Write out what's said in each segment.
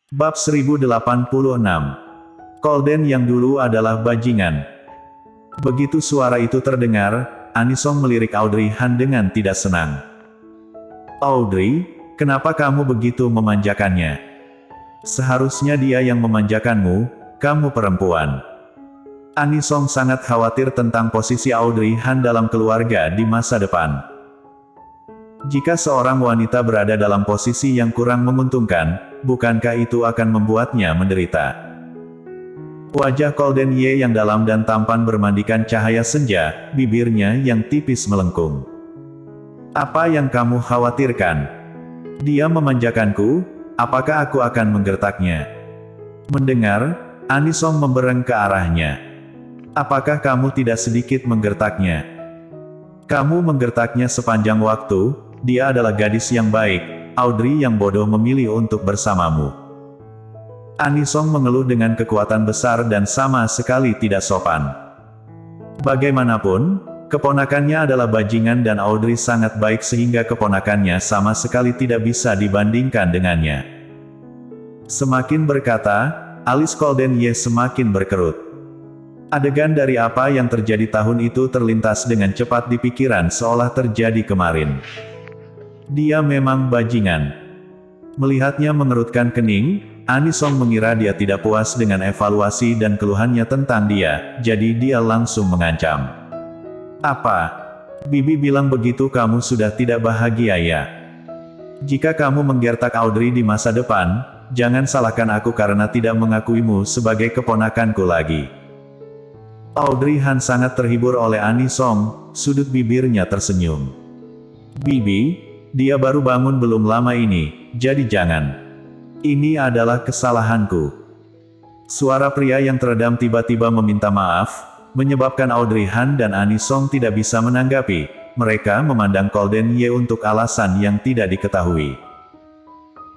Bab 1086. Kolden yang dulu adalah bajingan. Begitu suara itu terdengar, Anisong melirik Audrey Han dengan tidak senang. "Audrey, kenapa kamu begitu memanjakannya? Seharusnya dia yang memanjakanmu, kamu perempuan." Anisong sangat khawatir tentang posisi Audrey Han dalam keluarga di masa depan. Jika seorang wanita berada dalam posisi yang kurang menguntungkan, bukankah itu akan membuatnya menderita? Wajah Kolden Ye yang dalam dan tampan bermandikan cahaya senja, bibirnya yang tipis melengkung. "Apa yang kamu khawatirkan? Dia memanjakanku, apakah aku akan menggertaknya?" Mendengar, Anisong membereng ke arahnya. "Apakah kamu tidak sedikit menggertaknya? Kamu menggertaknya sepanjang waktu. Dia adalah gadis yang baik, Audrey yang bodoh memilih untuk bersamamu." Anisong mengeluh dengan kekuatan besar dan sama sekali tidak sopan. Bagaimanapun, keponakannya adalah bajingan dan Audrey sangat baik sehingga keponakannya sama sekali tidak bisa dibandingkan dengannya. Semakin berkata, alis Kolden Ye semakin berkerut. Adegan dari apa yang terjadi tahun itu terlintas dengan cepat di pikiran seolah terjadi kemarin. Dia memang bajingan. Melihatnya mengerutkan kening, Anisong mengira dia tidak puas dengan evaluasi dan keluhannya tentang dia, jadi dia langsung mengancam. "Apa? Bibi bilang begitu kamu sudah tidak bahagia ya? Jika kamu menggertak Audrey di masa depan, jangan salahkan aku karena tidak mengakuimu sebagai keponakanku lagi." Audrey Han sangat terhibur oleh Anisong, sudut bibirnya tersenyum. "Bibi, dia baru bangun belum lama ini, jadi jangan. Ini adalah kesalahanku." Suara pria yang teredam tiba-tiba meminta maaf, menyebabkan Audrey Han dan Anisong tidak bisa menanggapi. Mereka memandang Kolden Ye untuk alasan yang tidak diketahui.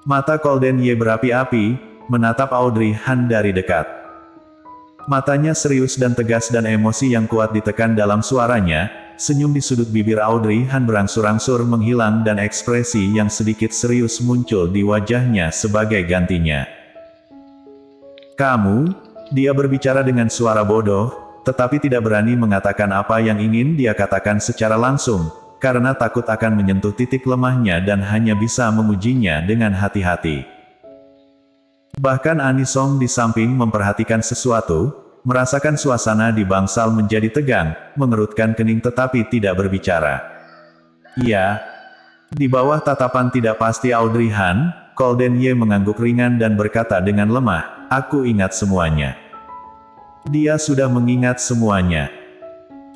Mata Kolden Ye berapi-api, menatap Audrey Han dari dekat. Matanya serius dan tegas dan emosi yang kuat ditekan dalam suaranya. Senyum di sudut bibir Audrey Han berangsur-angsur menghilang dan ekspresi yang sedikit serius muncul di wajahnya sebagai gantinya. "Kamu?" Dia berbicara dengan suara bodoh, tetapi tidak berani mengatakan apa yang ingin dia katakan secara langsung, karena takut akan menyentuh titik lemahnya dan hanya bisa memujinya dengan hati-hati. Bahkan Anisong di samping memperhatikan sesuatu, merasakan suasana di bangsal menjadi tegang, mengerutkan kening tetapi tidak berbicara. "Iya." Di bawah tatapan tidak pasti Audrey Han, Kolden Ye mengangguk ringan dan berkata dengan lemah, "Aku ingat semuanya." Dia sudah mengingat semuanya.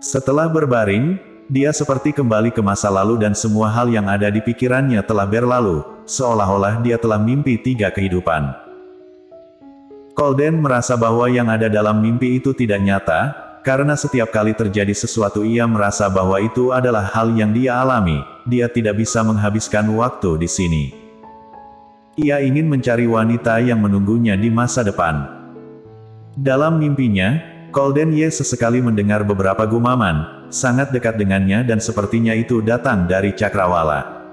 Setelah berbaring, dia seperti kembali ke masa lalu dan semua hal yang ada di pikirannya telah berlalu, seolah-olah dia telah mimpi 3 kehidupan. Kolden merasa bahwa yang ada dalam mimpi itu tidak nyata, karena setiap kali terjadi sesuatu ia merasa bahwa itu adalah hal yang dia alami. Dia tidak bisa menghabiskan waktu di sini. Ia ingin mencari wanita yang menunggunya di masa depan. Dalam mimpinya, Kolden Ye sesekali mendengar beberapa gumaman, sangat dekat dengannya dan sepertinya itu datang dari Cakrawala.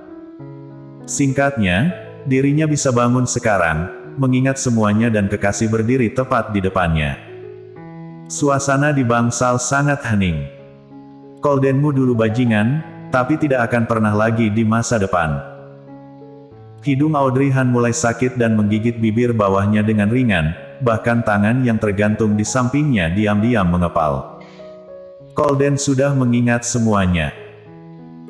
Singkatnya, dirinya bisa bangun sekarang, mengingat semuanya dan kekasih berdiri tepat di depannya. Suasana di bangsal sangat hening. "Koldenmu dulu bajingan, tapi tidak akan pernah lagi di masa depan." Hidung Audrey Han mulai sakit dan menggigit bibir bawahnya dengan ringan, bahkan tangan yang tergantung di sampingnya diam-diam mengepal. Kolden sudah mengingat semuanya.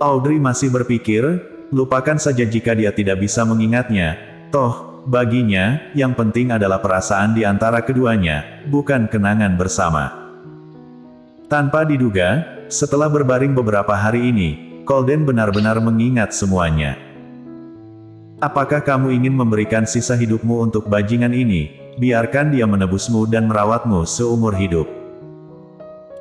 Audrey masih berpikir, lupakan saja jika dia tidak bisa mengingatnya. Toh, baginya, yang penting adalah perasaan di antara keduanya, bukan kenangan bersama. Tanpa diduga, setelah berbaring beberapa hari ini, Kolden benar-benar mengingat semuanya. "Apakah kamu ingin memberikan sisa hidupmu untuk bajingan ini? Biarkan dia menebusmu dan merawatmu seumur hidup."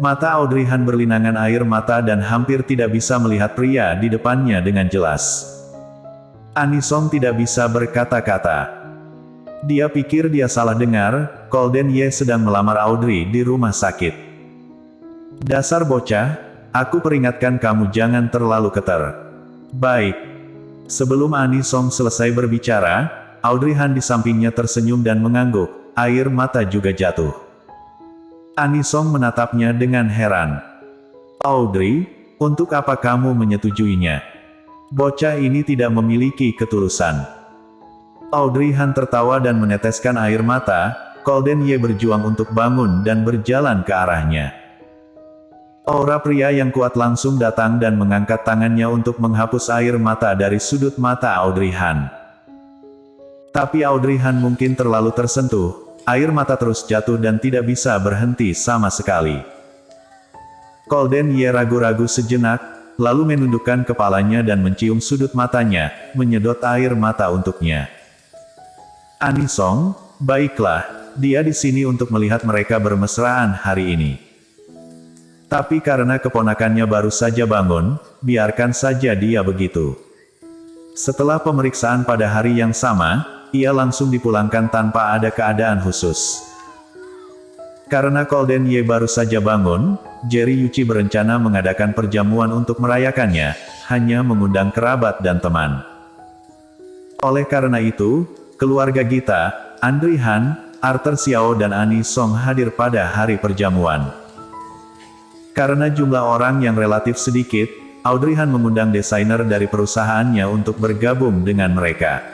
Mata Audrey Han berlinangan air mata dan hampir tidak bisa melihat pria di depannya dengan jelas. Anisong tidak bisa berkata-kata. Dia pikir dia salah dengar, Kolden Ye sedang melamar Audrey di rumah sakit. "Dasar bocah, aku peringatkan kamu jangan terlalu keter." "Baik." Sebelum Anisong selesai berbicara, Audrey Han di sampingnya tersenyum dan mengangguk, air mata juga jatuh. Anisong menatapnya dengan heran. Audrey, untuk apa kamu menyetujuinya? Bocah ini tidak memiliki ketulusan. Audrey Han tertawa dan meneteskan air mata. Golden Ye berjuang untuk bangun dan berjalan ke arahnya. Aura pria yang kuat langsung datang dan mengangkat tangannya untuk menghapus air mata dari sudut mata Audrey Han. Tapi Audrey Han mungkin terlalu tersentuh, air mata terus jatuh dan tidak bisa berhenti sama sekali. Golden Ye ragu-ragu sejenak, lalu menundukkan kepalanya dan mencium sudut matanya, menyedot air mata untuknya. Anisong, baiklah, dia di sini untuk melihat mereka bermesraan hari ini. Tapi karena keponakannya baru saja bangun, biarkan saja dia begitu. Setelah pemeriksaan pada hari yang sama, ia langsung dipulangkan tanpa ada keadaan khusus. Karena Golden Ye baru saja bangun, Jerry Yuchi berencana mengadakan perjamuan untuk merayakannya, hanya mengundang kerabat dan teman. Oleh karena itu, keluarga Gita, Audrey Han, Arthur Xiao dan Ani Song hadir pada hari perjamuan. Karena jumlah orang yang relatif sedikit, Audrey Han mengundang desainer dari perusahaannya untuk bergabung dengan mereka.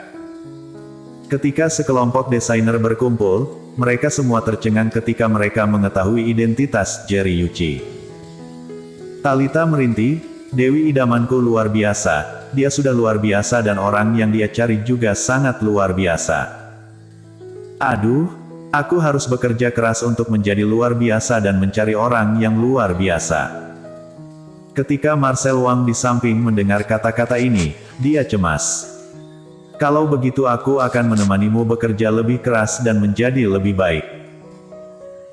Ketika sekelompok desainer berkumpul, mereka semua tercengang ketika mereka mengetahui identitas Jerry Yuchi. Talita merintih, Dewi idamanku luar biasa, dia sudah luar biasa dan orang yang dia cari juga sangat luar biasa. Aduh, aku harus bekerja keras untuk menjadi luar biasa dan mencari orang yang luar biasa. Ketika Marcel Wang di samping mendengar kata-kata ini, dia cemas. Kalau begitu aku akan menemanimu bekerja lebih keras dan menjadi lebih baik.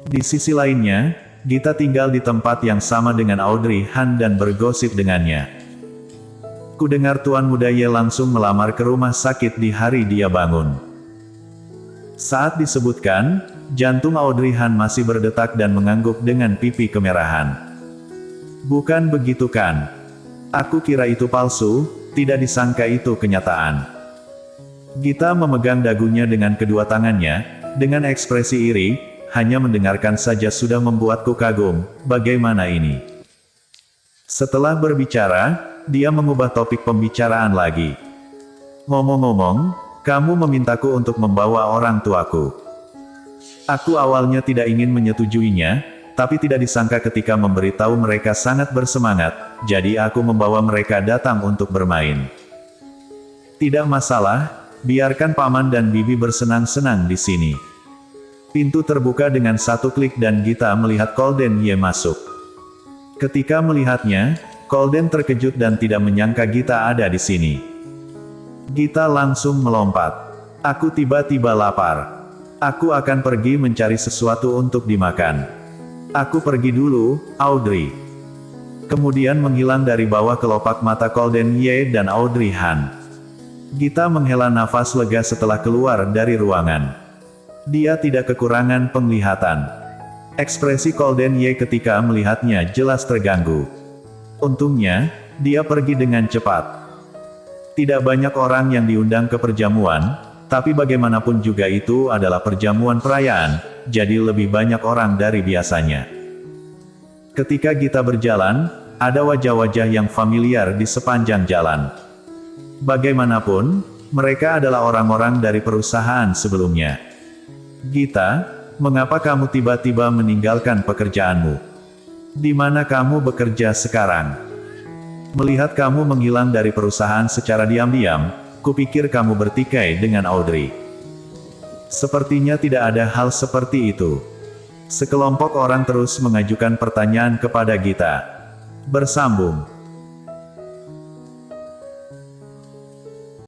Di sisi lainnya, Gita tinggal di tempat yang sama dengan Audrey Han dan bergosip dengannya. Kudengar Tuan Muda Ye langsung melamar ke rumah sakit di hari dia bangun. Saat disebutkan, jantung Audrey Han masih berdetak dan mengangguk dengan pipi kemerahan. Bukan begitu kan? Aku kira itu palsu, tidak disangka itu kenyataan. Gita memegang dagunya dengan kedua tangannya, dengan ekspresi iri, hanya mendengarkan saja sudah membuatku kagum, bagaimana ini? Setelah berbicara, dia mengubah topik pembicaraan lagi. Ngomong-ngomong, kamu memintaku untuk membawa orang tuaku. Aku awalnya tidak ingin menyetujuinya, tapi tidak disangka ketika memberitahu mereka sangat bersemangat, jadi aku membawa mereka datang untuk bermain. Tidak masalah. Biarkan Paman dan Bibi bersenang-senang di sini. Pintu terbuka dengan satu klik dan Gita melihat Golden Ye masuk. Ketika melihatnya, Golden terkejut dan tidak menyangka Gita ada di sini. Gita langsung melompat. Aku tiba-tiba lapar. Aku akan pergi mencari sesuatu untuk dimakan. Aku pergi dulu, Audrey. Kemudian menghilang dari bawah kelopak mata Golden Ye dan Audrey Han. Gita menghela nafas lega setelah keluar dari ruangan. Dia tidak kekurangan penglihatan. Ekspresi Golden Ye ketika melihatnya jelas terganggu. Untungnya, dia pergi dengan cepat. Tidak banyak orang yang diundang ke perjamuan, tapi bagaimanapun juga itu adalah perjamuan perayaan, jadi lebih banyak orang dari biasanya. Ketika Gita berjalan, ada wajah-wajah yang familiar di sepanjang jalan. Bagaimanapun, mereka adalah orang-orang dari perusahaan sebelumnya. Gita, mengapa kamu tiba-tiba meninggalkan pekerjaanmu? Di mana kamu bekerja sekarang? Melihat kamu menghilang dari perusahaan secara diam-diam, kupikir kamu bertikai dengan Audrey. Sepertinya tidak ada hal seperti itu. Sekelompok orang terus mengajukan pertanyaan kepada Gita. Bersambung.